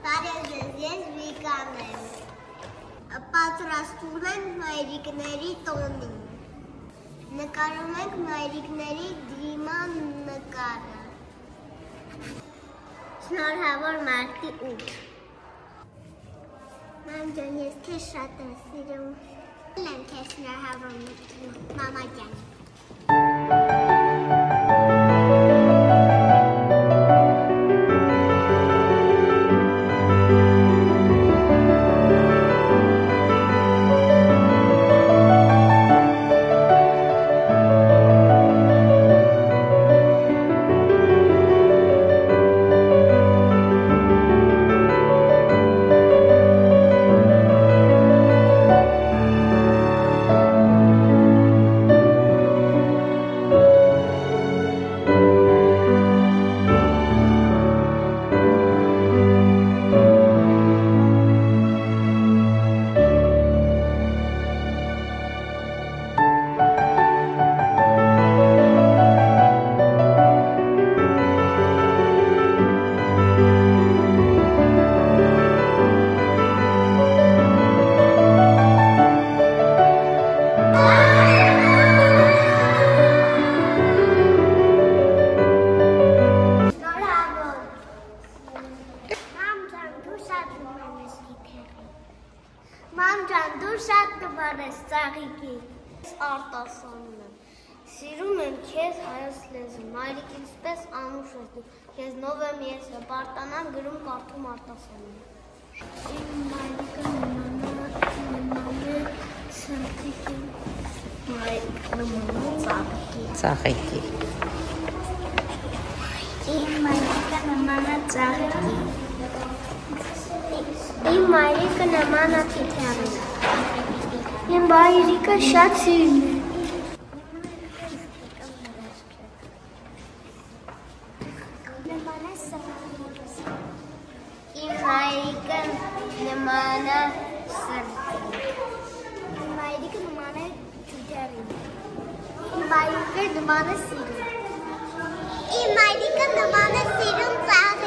Բարև ես Վիկան եմ։ Պատրաստում ենք մայրիկների տոնին։ Նկարում ենք մայրիկների դիման նկարը։ Շնորհավոր մարտի 8։ Մամ ջան, ես քեզ շատ եմ սիրում։ Եմ քեզ շնորհավոր մամա ջան։ Մամ ջան, դու շատ տվար ես ծաղիկի։ Արտասանն եմ։ Սիրում եմ քեզ հայոց լեզուն, մայրիկից պես անուշ ես դու։ Քեզնով եմ ես հպարտանան գրում կարդում արտասանն եմ։ Իմ մայրիկը նման է սրտիկի, մայրիկը նման է ծաղիկի։ Իմ մայրիկը նման է ծաղիկի։ Իմ մայրիկը նման է թիթեռին։ Իմ մայրիկը շատ սիրուն է։ Նման է սրտին։ Իմ մայրիկը նման է սրտին։ Իմ մայրիկը նման է թիթեռին։ Իմ մայրիկը նման է սիրուն։ Իմ մայրիկը նման է սիրուն ծաղիկին։